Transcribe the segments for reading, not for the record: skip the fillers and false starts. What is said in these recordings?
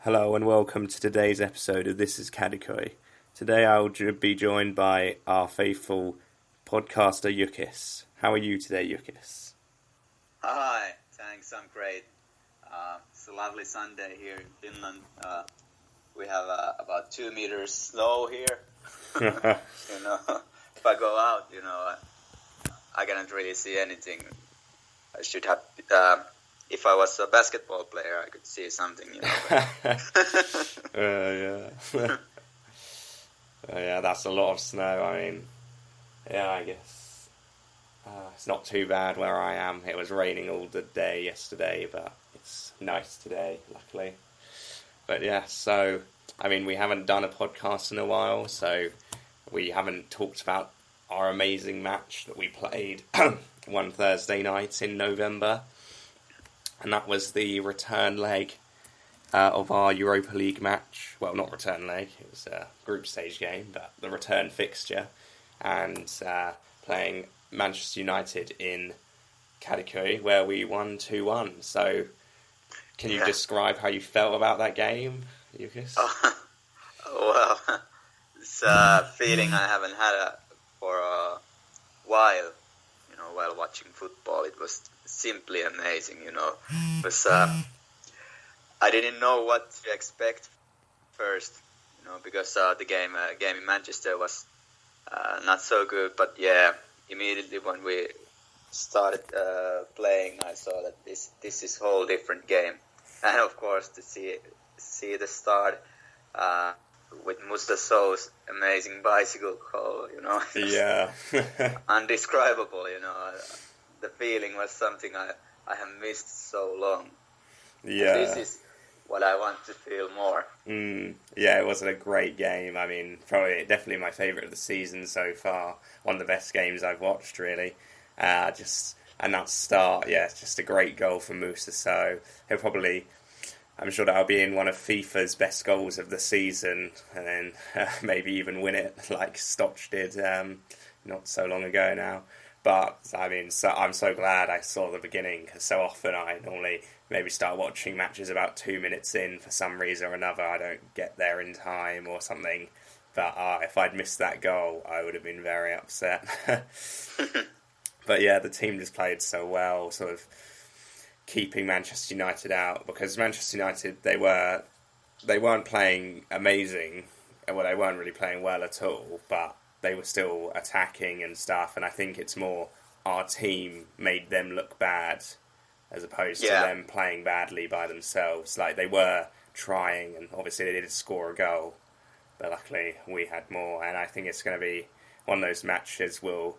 Hello and welcome to today's episode of This is Kadikoi. Today I'll be joined by our faithful podcaster Yukis. How are you today, Yukis? Hi, thanks, I'm great. It's a lovely Sunday here in Finland. We have about 2 meters snow here. If I go out, I cannot really see anything. I should have... if I was a basketball player, I could see something, Yeah. Yeah, that's a lot of snow. I guess it's not too bad where I am. It was raining all the day yesterday, but it's nice today, luckily. But yeah, so, we haven't done a podcast in a while, so we haven't talked about our amazing match that we played one Thursday night in November. And that was the return leg of our Europa League match. Well, not return leg, it was a group stage game, but the return fixture. And playing Manchester United in Kadikoi, where we won 2-1. So, can you describe how you felt about that game, Yukis? Well, it's a feeling I haven't had for a while. While watching football, it was simply amazing. Because I didn't know what to expect first. Because the game in Manchester was not so good. But yeah, immediately when we started playing, I saw that this is a whole different game. And of course, to see the start with Mustaso's amazing bicycle goal, Yeah. undescribable, the feeling was something I have missed so long. Yeah. And this is what I want to feel more. Yeah, it was a great game. Definitely my favourite of the season so far. One of the best games I've watched, really. And that start, it's just a great goal from Mustaso. I'm sure that'll be in one of FIFA's best goals of the season, and then maybe even win it like Stoch did not so long ago now. But I'm so glad I saw the beginning, because so often I normally maybe start watching matches about 2 minutes in for some reason or another. I don't get there in time or something. But if I'd missed that goal, I would have been very upset. But yeah, the team just played so well, sort of keeping Manchester United out, because Manchester United, they weren't playing amazing. Well, they weren't really playing well at all, but they were still attacking and stuff, and I think it's more our team made them look bad as opposed to them playing badly by themselves. Like, they were trying, and obviously they did score a goal, but luckily we had more, and I think it's going to be one of those matches we'll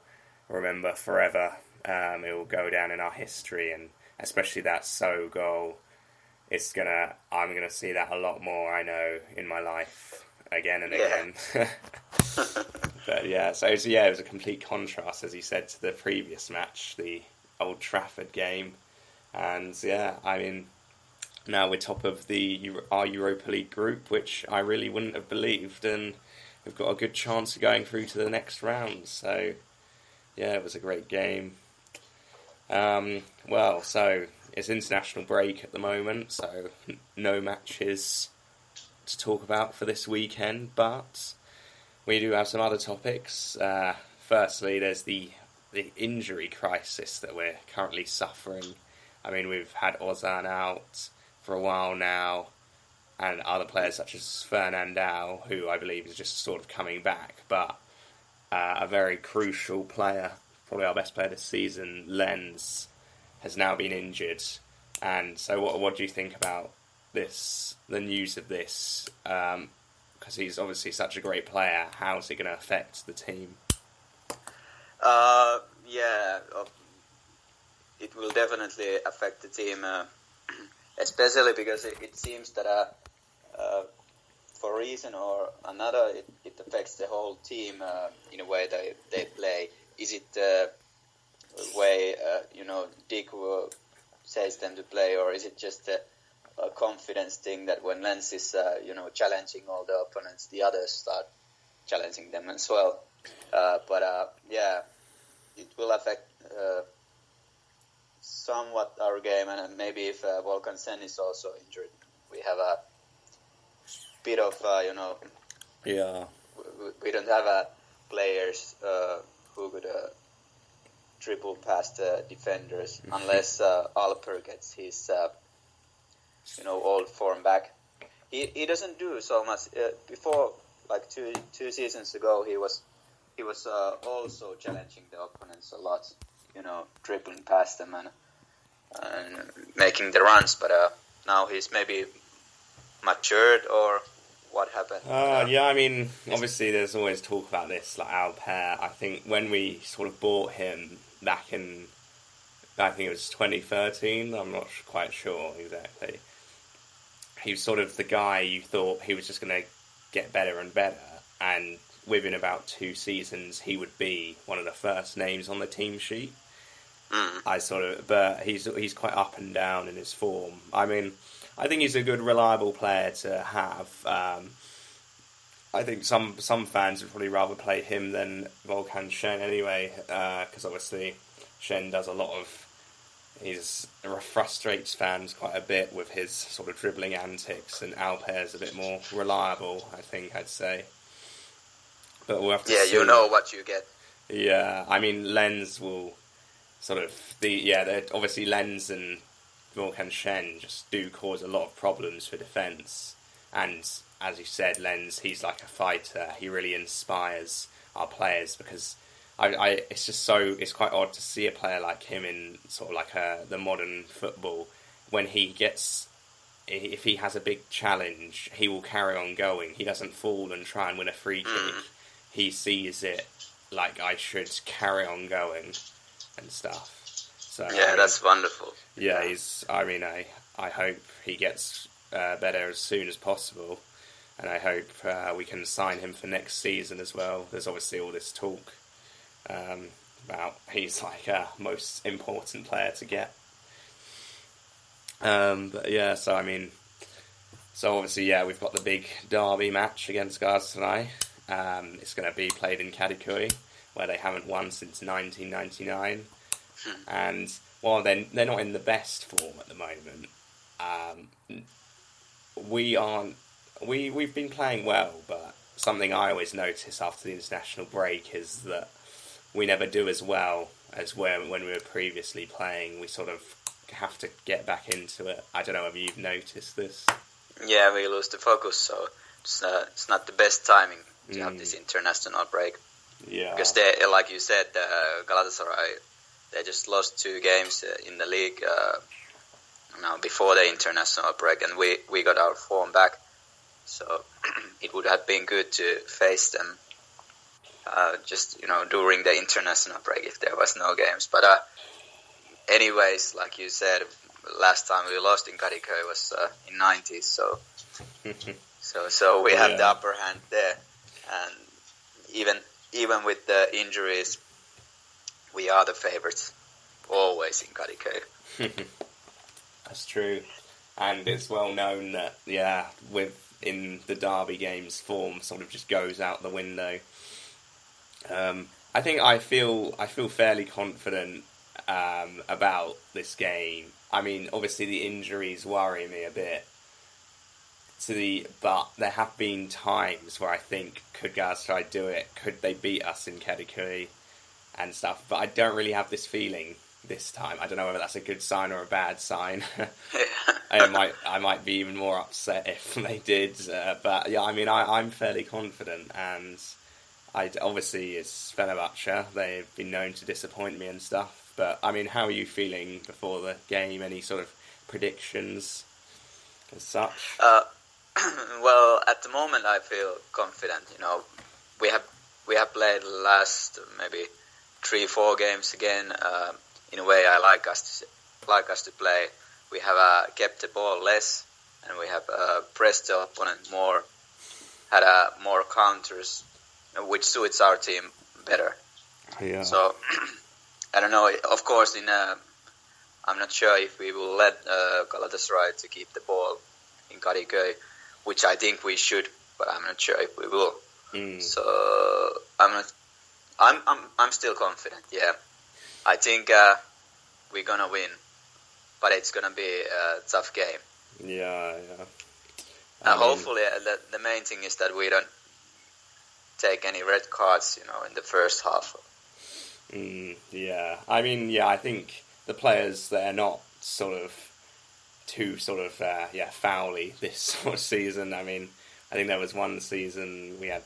remember forever. It will go down in our history, and especially that goal, I'm gonna see that a lot more, I know, in my life again and again. But it was a complete contrast, as you said, to the previous match, the Old Trafford game. And now we're top of our Europa League group, which I really wouldn't have believed, and we've got a good chance of going through to the next round. So yeah, it was a great game. So it's international break at the moment, so no matches to talk about for this weekend, but we do have some other topics. Firstly, there's the injury crisis that we're currently suffering. We've had Ozan out for a while now, and other players such as Fernandao, who I believe is just sort of coming back, but a very crucial player, probably our best player this season, Lens, has now been injured. And so what do you think about this, the news of this? Because he's obviously such a great player. How's it going to affect the team? It will definitely affect the team, especially because it seems that for a reason or another, it affects the whole team in a way that they play. Is it the way Dick says them to play, or is it just a confidence thing that when Lens is challenging all the opponents, the others start challenging them as well? It will affect somewhat our game, and maybe if Volkan Sen is also injured, we have bit of Yeah. we don't have players who could dribble past the defenders unless Alper gets his old form back. He doesn't do so much. Before, like two seasons ago, he was also challenging the opponents a lot, dribbling past them and making the runs. But now he's maybe matured, or what happened? Yeah, I mean, obviously there's always talk about this, like Alper. I think when we sort of bought him back in, I think it was 2013, I'm not quite sure exactly. He was sort of the guy you thought he was just going to get better and better, and within about 2 seasons he would be one of the first names on the team sheet. But he's quite up and down in his form. I mean, I think he's a good, reliable player to have. I think some fans would probably rather play him than Volkan Shen anyway, because obviously Shen does a lot of... He frustrates fans quite a bit with his sort of dribbling antics, and Alper's a bit more reliable, I think I'd say. But we'll have to see. You know what you get. Yeah, I mean, Lens will sort of... obviously Lens and Volkan Shen just do cause a lot of problems for defence. And as you said, Lens, he's like a fighter. He really inspires our players because... it's quite odd to see a player like him in sort of like the modern football. When if he has a big challenge, he will carry on going. He doesn't fall and try and win a free kick. He sees it like I should carry on going and stuff. So that's wonderful. Yeah, I hope he gets better as soon as possible, and I hope we can sign him for next season as well. There's obviously all this talk about he's like a most important player to get. But yeah, so obviously we've got the big derby match against Galatasaray. It's going to be played in Kadıköy, where they haven't won since 1999, and while they're not in the best form at the moment, we've been playing well. But something I always notice after the international break is that we never do as well as when we were previously playing. We sort of have to get back into it. I don't know if you've noticed this. Yeah, we lose the focus, so it's not the best timing to have this international break. Yeah. Because they, like you said, Galatasaray, they just lost 2 games in the league before the international break, and we got our form back. So it would have been good to face them during the international break if there was no games. But anyways, like you said, last time we lost in Kadıköy was in 90s, so we have the upper hand there. And even with the injuries, we are the favorites always in Kadıköy. That's true, and it's well known that in the derby games, form sort of just goes out the window. I think I feel fairly confident about this game. I mean, obviously the injuries worry me a bit. But there have been times where I think, could Galatasaray do it? Could they beat us in Kadıköy and stuff? But I don't really have this feeling this time. I don't know whether that's a good sign or a bad sign. I might be even more upset if they did. But yeah, I mean, I'm fairly confident, and obviously it's Fenerbahce. They've been known to disappoint me and stuff. But I mean, how are you feeling before the game? Any sort of predictions as such? Well, at the moment I feel confident. We have played the last maybe 3-4 games again. In a way, I like us to play. We have kept the ball less, and we have pressed the opponent more, had more counters, which suits our team better. Yeah. So I don't know. Of course, I'm not sure if we will let Galatasaray to keep the ball in Kadıköy, which I think we should, but I'm not sure if we will. So I'm still confident. Yeah, I think we're gonna win, but it's gonna be a tough game. Yeah. Hopefully, the main thing is that we don't take any red cards, in the first half. Yeah. I mean, yeah, I think the players, they're not sort of too foully this sort of season. I mean, I think there was one season we had,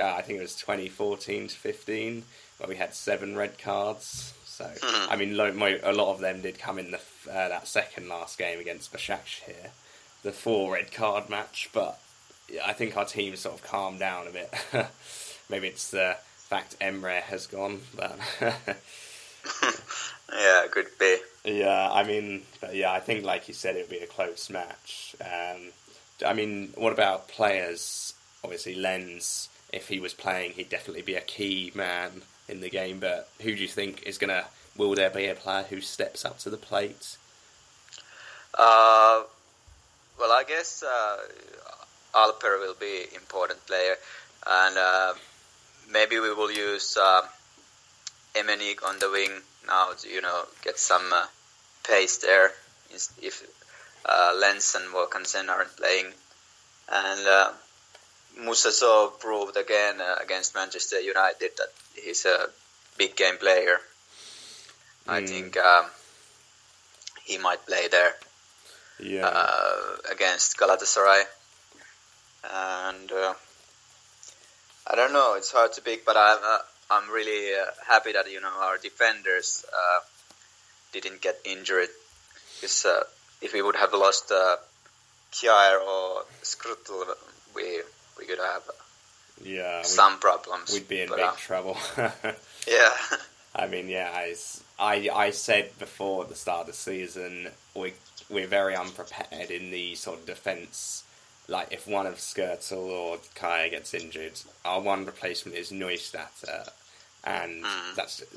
I think it was 2014 to 15, where we had 7 red cards. So, I mean, a lot of them did come in that second last game against Başakşehir, the 4 red card match. But I think our team sort of calmed down a bit. Maybe it's the fact Emre has gone, but yeah, could be. Yeah, I mean, but yeah, I think like you said, it would be a close match. I mean, what about players? Obviously, Lens, if he was playing, he'd definitely be a key man in the game. But who do you think is will there be a player who steps up to the plate? Well, I guess Alper will be important player, and maybe we will use Emenik on the wing now to get some pace there if Lens and Volkansen aren't playing. And Musaso proved again against Manchester United that he's a big game player. I think he might play there against Galatasaray. And I don't know, it's hard to pick, but I'm really happy that our defenders didn't get injured, because if we would have lost Kjaer or Skrtel, we could have some problems. We'd be in big trouble. Yeah. I mean, yeah, I said before at the start of the season, we're very unprepared in the sort of defence. Like, if one of Skrtel or Kjaer gets injured, our one replacement is Neustadt, and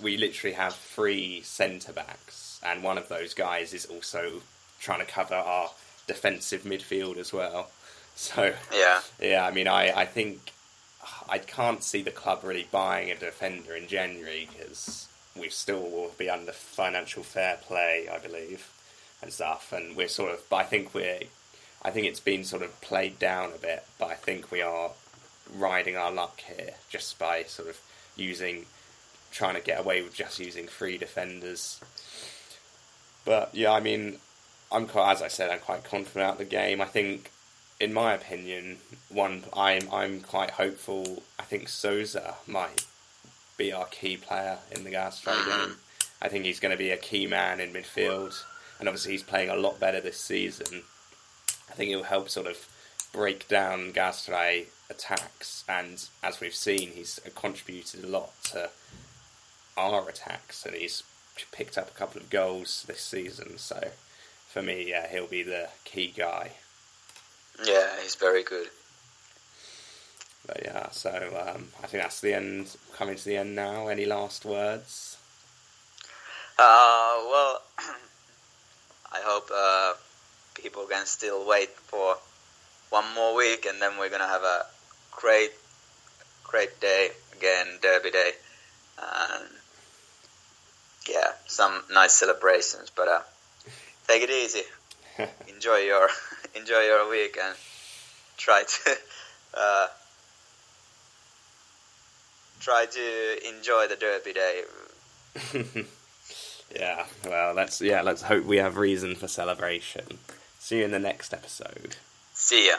we literally have 3 centre-backs, and one of those guys is also trying to cover our defensive midfield as well. So, yeah, I mean, I think I can't see the club really buying a defender in January, because we still will be under financial fair play, I believe, and stuff, and we're sort of, but I think it's been sort of played down a bit, but I think we are riding our luck here just by sort of trying to get away with just using 3 defenders. But yeah, I mean, I'm quite confident about the game. I think, in my opinion, I'm quite hopeful. I think Sousa might be our key player in the Galatasaray game. I think he's going to be a key man in midfield, and obviously he's playing a lot better this season. I think he'll help sort of break down Galatasaray attacks, and as we've seen, he's contributed a lot to our attacks, and he's picked up a couple of goals this season. So, for me, yeah, he'll be the key guy. Yeah, he's very good. But yeah, so I think that's the end. Coming to the end now. Any last words? Well, I hope people can still wait for one more week, and then we're gonna have a great day again, Derby Day, and yeah, some nice celebrations. But take it easy, enjoy your week, and try to enjoy the Derby Day. Yeah, well, let's hope we have reason for celebration. See you in the next episode. See ya.